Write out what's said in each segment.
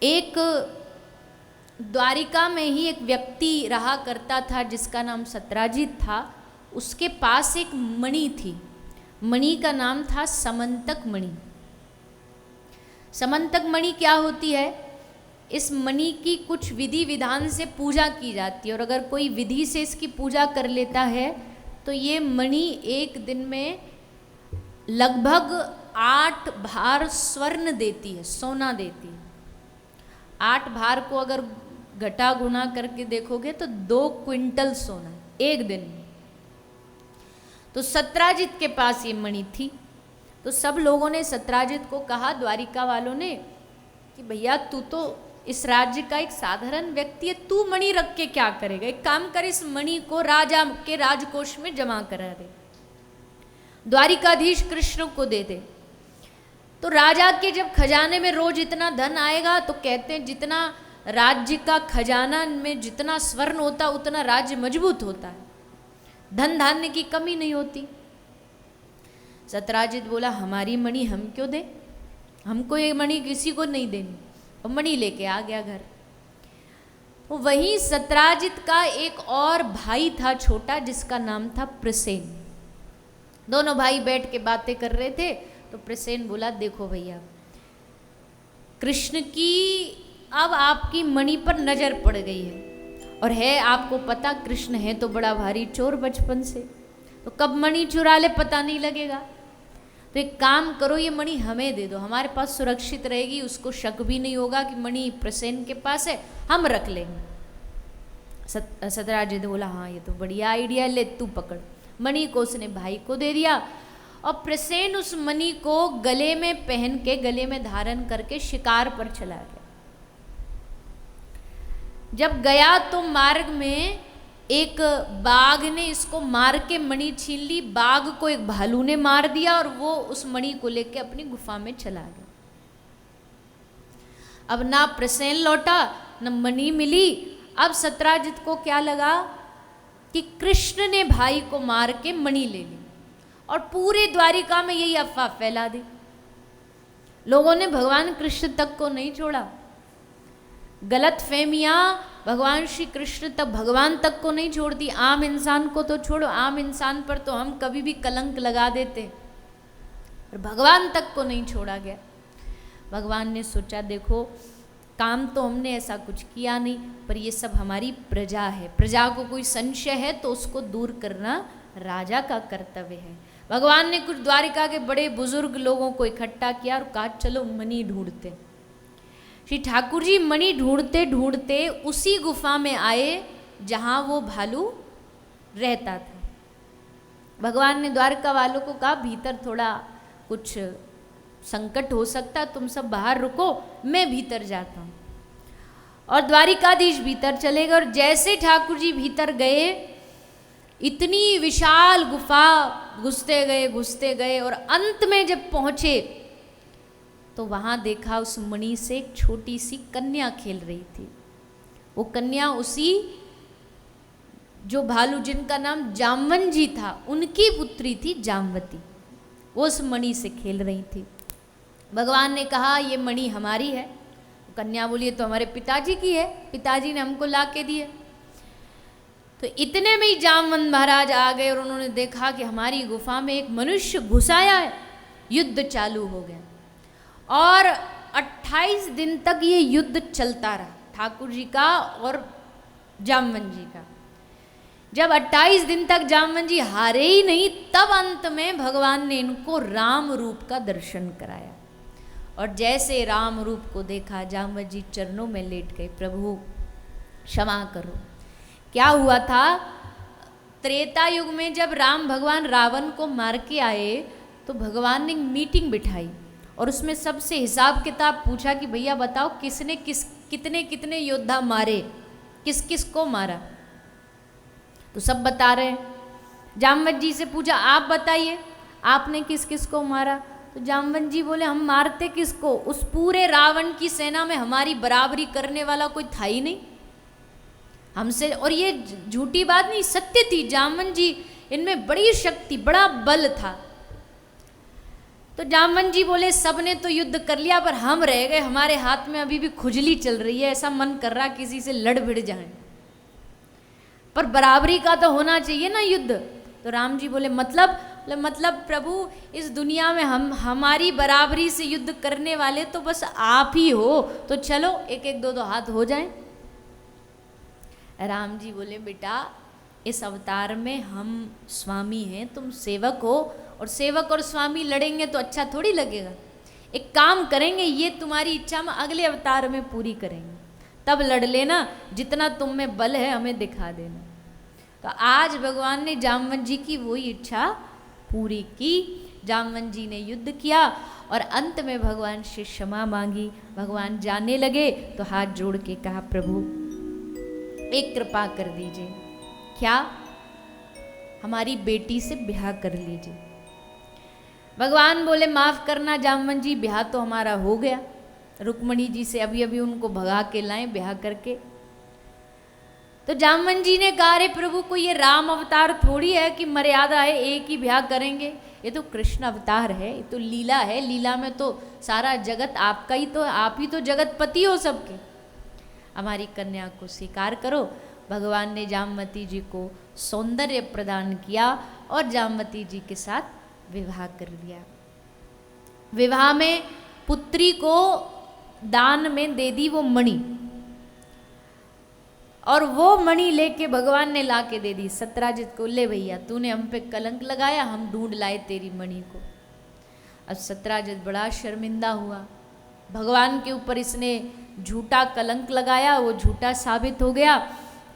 एक द्वारिका में ही एक व्यक्ति रहा करता था जिसका नाम सत्राजित था। उसके पास एक मणि थी, मणि का नाम था समंतक मणि। समंतक मणि क्या होती है? इस मणि की कुछ विधि विधान से पूजा की जाती है, और अगर कोई विधि से इसकी पूजा कर लेता है तो ये मणि एक दिन में लगभग 8 भार स्वर्ण देती है, सोना देती है। 8 भार को अगर घटा गुना करके देखोगे तो 2 क्विंटल सोना एक दिन में। तो सत्राजित के पास ये मणि थी। तो सब लोगों ने सत्राजित को कहा, द्वारिका वालों ने, कि भैया तू तो इस राज्य का एक साधारण व्यक्ति है, तू मणि रख के क्या करेगा? एक काम कर, इस मणि को राजा के राजकोष में जमा करा दे, द्वारिकाधीश कृष्ण को दे दे। तो राजा के जब खजाने में रोज इतना धन आएगा, तो कहते हैं जितना राज्य का खजाना में जितना स्वर्ण होता उतना राज्य मजबूत होता है, धन धान्य की कमी नहीं होती। सत्राजित बोला, हमारी मणि हम क्यों दें, हमको ये मणि किसी को नहीं देनी। और मणि लेके आ गया घर। तो वहीं सत्राजित का एक और भाई था छोटा, जिसका नाम था प्रसेन। दोनों भाई बैठ के बातें कर रहे थे। तो प्रसेन बोला, देखो भैया, कृष्ण की अब आपकी मणि पर नजर पड़ गई है, और है आपको पता कृष्ण है तो बड़ा भारी चोर बचपन से, तो कब मणि चुरा ले पता नहीं लगेगा। तो एक काम करो, ये मणि हमें दे दो, हमारे पास सुरक्षित रहेगी, उसको शक भी नहीं होगा कि मणि प्रसेन के पास है, हम रख लेंगे। सत्राजित बोला, हाँ ये तो बढ़िया आइडिया, ले तू पकड़। मणि को उसने भाई को दे दिया, और प्रसेन उस मणि को गले में पहन के, गले में धारण करके शिकार पर चला गया। जब गया तो मार्ग में एक बाघ ने इसको मार के मणि छीन ली। बाघ को एक भालू ने मार दिया, और वो उस मणि को लेके अपनी गुफा में चला गया। अब ना प्रसेन लौटा, न मणि मिली। अब सत्राजित को क्या लगा कि कृष्ण ने भाई को मार के मणि ले ली, और पूरे द्वारिका में यही अफवाह फैला दी। लोगों ने भगवान कृष्ण तक को नहीं छोड़ा। गलत फहमियाँ भगवान श्री कृष्ण तक, भगवान तक को नहीं छोड़ती, आम इंसान को तो छोड़ो, आम इंसान पर तो हम कभी भी कलंक लगा देते, और भगवान तक को नहीं छोड़ा गया। भगवान ने सोचा, देखो काम तो हमने ऐसा कुछ किया नहीं, पर ये सब हमारी प्रजा है, प्रजा को कोई संशय है तो उसको दूर करना राजा का कर्तव्य है। भगवान ने कुछ द्वारिका के बड़े बुजुर्ग लोगों को इकट्ठा किया और कहा, चलो मणि ढूंढते। श्री ठाकुर जी मणि ढूंढते ढूंढते उसी गुफा में आए जहाँ वो भालू रहता था। भगवान ने द्वारका वालों को कहा, भीतर थोड़ा कुछ संकट हो सकता, तुम सब बाहर रुको, मैं भीतर जाता हूँ। और द्वारिकाधीश भीतर चले गए, और जैसे ठाकुर जी भीतर गए, इतनी विशाल गुफा, घुसते गए, और अंत में जब पहुँचे तो वहाँ देखा उस मणि से एक छोटी सी कन्या खेल रही थी। वो कन्या उसी जो भालू जिनका नाम जामवंजी था, उनकी पुत्री थी जामवती। वो उस मणि से खेल रही थी। भगवान ने कहा, ये मणि हमारी है। कन्या बोली, ये तो हमारे पिताजी की है, पिताजी ने हमको ला के दी है। तो इतने में ही जामवंत महाराज आ गए, और उन्होंने देखा कि हमारी गुफा में एक मनुष्य घुस आया है। युद्ध चालू हो गया, और 28 दिन तक ये युद्ध चलता रहा, ठाकुर जी का और जामवंत जी का। जब 28 दिन तक जामवंत जी हारे ही नहीं, तब अंत में भगवान ने इनको राम रूप का दर्शन कराया। और जैसे राम रूप को देखा, जामवंत जी चरणों में लेट गए, प्रभु क्षमा करो। क्या हुआ था, त्रेता युग में जब राम भगवान रावण को मार के आए, तो भगवान ने मीटिंग बिठाई, और उसमें सबसे हिसाब किताब पूछा कि भैया बताओ, किसने कितने कितने योद्धा मारे, किस किस को मारा। तो सब बता रहे हैं। जामवंत जी से पूछा, आप बताइए आपने किस किस को मारा। तो जामवंत जी बोले, हम मारते किसको, उस पूरे रावण की सेना में हमारी बराबरी करने वाला कोई था ही नहीं हमसे। और ये झूठी बात नहीं, सत्य थी। जामवंत जी, इनमें बड़ी शक्ति, बड़ा बल था। तो जामवंत जी बोले सबने तो युद्ध कर लिया पर हम रह गए, हमारे हाथ में अभी भी खुजली चल रही है, ऐसा मन कर रहा किसी से लड़ भिड़ जाए, पर बराबरी का तो होना चाहिए ना युद्ध। तो राम जी बोले मतलब प्रभु इस दुनिया में हमारी बराबरी से युद्ध करने वाले तो बस आप ही हो, तो चलो एक एक दो हाथ हो जाएं। राम जी बोले बेटा इस अवतार में हम स्वामी हैं, तुम सेवक हो, और सेवक और स्वामी लड़ेंगे तो अच्छा थोड़ी लगेगा। एक काम करेंगे, ये तुम्हारी इच्छा हम अगले अवतार में पूरी करेंगे, तब लड़ लेना, जितना तुम में बल है हमें दिखा देना। तो आज भगवान ने जामवंत जी की वही इच्छा पूरी की। जामवंत जी ने युद्ध किया और अंत में भगवान से क्षमा मांगी। भगवान जाने लगे तो हाथ जोड़ के कहा प्रभु एक कृपा कर दीजिए, क्या हमारी बेटी से ब्याह कर लीजिए। भगवान बोले माफ करना जामवंत जी, ब्याह तो हमारा हो गया, रुक्मणी जी से अभी अभी उनको भगा के लाए ब्याह करके। तो जामवंत जी ने कहा अरे प्रभु कोई ये राम अवतार थोड़ी है कि मर्यादा है एक ही ब्याह करेंगे, ये तो कृष्ण अवतार है, ये तो लीला है, लीला में तो सारा जगत आपका ही, तो आप ही तो जगतपति हो सबके, हमारी कन्या को स्वीकार करो। भगवान ने जामवती जी को सौंदर्य प्रदान किया और जामवती जी के साथ विवाह कर दिया। विवाह में पुत्री को दान में दे दी वो मणि, और वो मणि लेके भगवान ने ला के दे दी सत्राजित को, ले भैया तूने हम पे कलंक लगाया, हम ढूंढ लाए तेरी मणि को। अब सत्राजित बड़ा शर्मिंदा हुआ, भगवान के ऊपर इसने झूठा कलंक लगाया, वो झूठा साबित हो गया।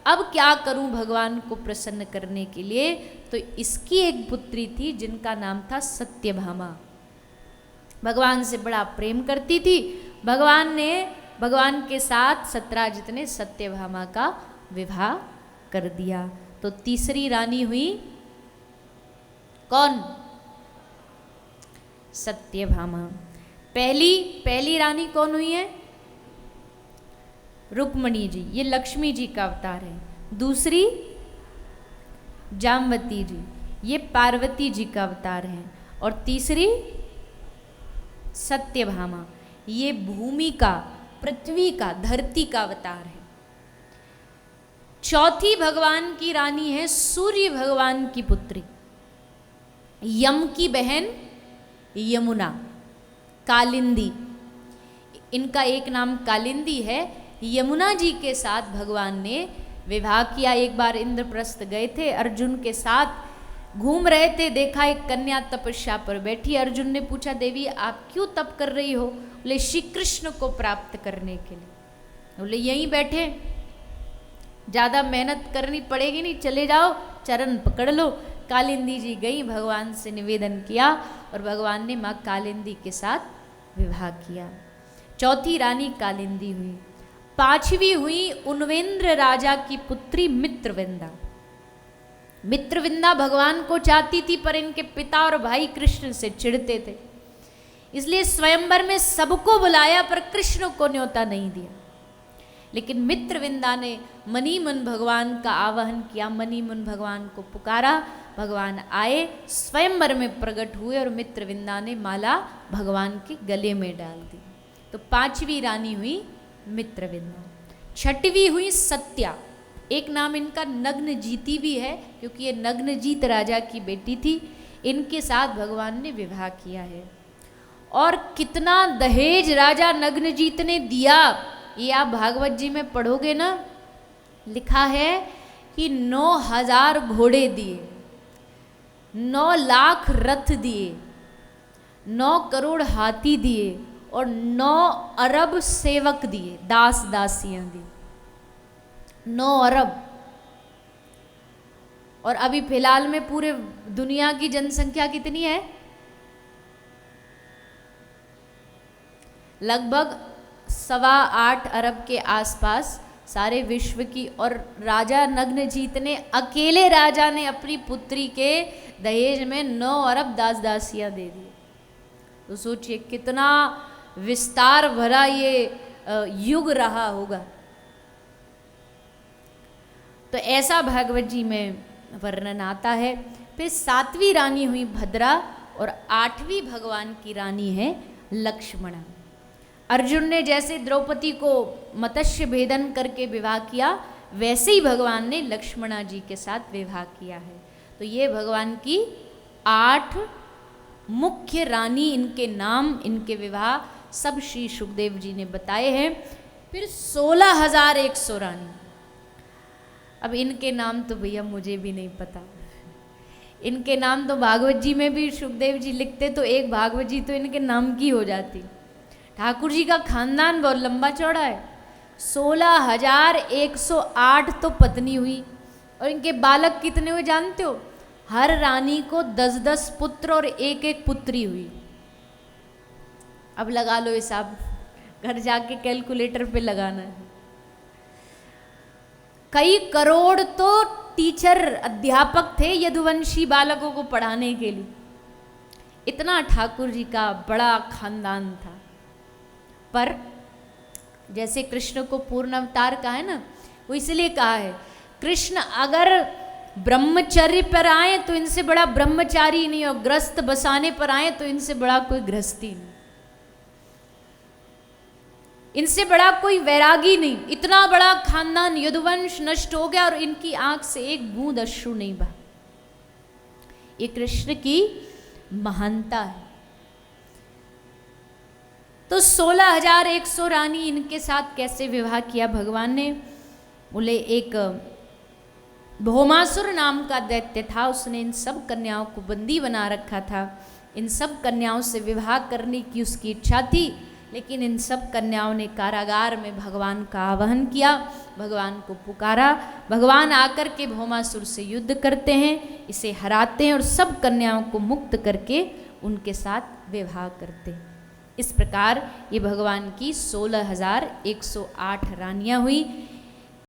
अब क्या करूं भगवान को प्रसन्न करने के लिए, तो इसकी एक पुत्री थी जिनका नाम था सत्यभामा, भगवान से बड़ा प्रेम करती थी। भगवान के साथ सत्राजित ने सत्यभामा का विवाह कर दिया। तो तीसरी रानी हुई कौन? सत्यभामा। पहली रानी कौन हुई है? रुक्मणी जी, ये लक्ष्मी जी का अवतार है। दूसरी जामवती जी, ये पार्वती जी का अवतार है। और तीसरी सत्यभामा, ये भूमि का, पृथ्वी का, धरती का अवतार है। चौथी भगवान की रानी है सूर्य भगवान की पुत्री, यम की बहन यमुना, कालिंदी। इनका एक नाम कालिंदी है। यमुना जी के साथ भगवान ने विवाह किया। एक बार इंद्रप्रस्थ गए थे, अर्जुन के साथ घूम रहे थे, देखा एक कन्या तपस्या पर बैठी। अर्जुन ने पूछा देवी आप क्यों तप कर रही हो? बोले श्री कृष्ण को प्राप्त करने के लिए। बोले यहीं बैठे, ज़्यादा मेहनत करनी पड़ेगी नहीं, चले जाओ चरण पकड़ लो। कालिंदी जी गई, भगवान से निवेदन किया और भगवान ने माँ कालिंदी के साथ विवाह किया। चौथी रानी कालिंदी हुई। पांचवी हुई उन्वेंद्र राजा की पुत्री मित्रविंदा। मित्रविंदा भगवान को चाहती थी पर इनके पिता और भाई कृष्ण से चिढ़ते थे, इसलिए स्वयंवर में सबको बुलाया पर कृष्ण को न्योता नहीं दिया। लेकिन मित्रविंदा ने मनी मन भगवान का आवाहन किया, मनी मन भगवान को पुकारा, भगवान आए, स्वयंवर में प्रकट हुए और मित्रविंदा ने माला भगवान के गले में डाल दी। तो पांचवी रानी हुई मित्रविंदा। छठवीं हुई सत्या। एक नाम इनका नग्नजीती भी है क्योंकि ये नग्नजीत राजा की बेटी थी। इनके साथ भगवान ने विवाह किया है। और कितना दहेज राजा नग्नजीत ने दिया, ये आप भागवत जी में पढ़ोगे ना, लिखा है कि 9,000 घोड़े दिए, 9 लाख रथ दिए, 9 करोड़ हाथी दिए और 9 अरब सेवक दिए, दास दासियां दी। 9 अरब। और अभी फिलहाल में पूरे दुनिया की जनसंख्या कितनी है? लगभग 8.25 अरब के आसपास सारे विश्व की। और राजा नग्नजीत ने, अकेले राजा ने अपनी पुत्री के दहेज में 9 अरब दास दासियां दे दी। तो सोचिए कितना विस्तार भरा ये युग रहा होगा। तो ऐसा भागवत जी में वर्णन आता है। फिर 7वीं रानी हुई भद्रा, और 8वीं भगवान की रानी है लक्ष्मणा। अर्जुन ने जैसे द्रौपदी को मत्स्य भेदन करके विवाह किया, वैसे ही भगवान ने लक्ष्मणा जी के साथ विवाह किया है। तो ये भगवान की 8 मुख्य रानी, इनके नाम, इनके विवाह सब श्री सुखदेव जी ने बताए हैं। फिर 16,100 रानी। अब इनके नाम तो भैया मुझे भी नहीं पता, इनके नाम तो भागवत जी में भी सुखदेव जी लिखते तो एक भागवत जी तो इनके नाम की हो जाती। ठाकुर जी का खानदान बहुत लंबा चौड़ा है। 16,108 तो पत्नी हुई, और इनके बालक कितने हुए जानते हो? हर रानी को 10-10 पुत्र और 1-1 पुत्री हुई। अब लगा लो हिसाब, घर जाके कैलकुलेटर पे लगाना है। कई करोड़ तो टीचर, अध्यापक थे यदुवंशी बालकों को पढ़ाने के लिए। इतना ठाकुर जी का बड़ा खानदान था। पर जैसे कृष्ण को पूर्ण अवतार कहा है ना, वो इसलिए कहा है कृष्ण अगर ब्रह्मचर्य पर आए तो इनसे बड़ा ब्रह्मचारी नहीं, और ग्रस्त बसाने पर आए तो इनसे बड़ा कोई गृहस्थी नहीं, इनसे बड़ा कोई वैरागी नहीं। इतना बड़ा खानदान, यदुवंश नष्ट हो गया और इनकी आंख से एक बूंद अश्रु नहीं बहा। ये कृष्ण की महानता है। तो 16,100 रानी, इनके साथ कैसे विवाह किया भगवान ने? बोले एक भौमासुर नाम का दैत्य था, उसने इन सब कन्याओं को बंदी बना रखा था। इन सब कन्याओं से विवाह करने की उसकी इच्छा थी, लेकिन इन सब कन्याओं ने कारागार में भगवान का आवाहन किया, भगवान को पुकारा। भगवान आकर के भौमासुर से युद्ध करते हैं, इसे हराते हैं और सब कन्याओं को मुक्त करके उनके साथ विवाह करते हैं। इस प्रकार ये भगवान की 16,108 रानियां हुई।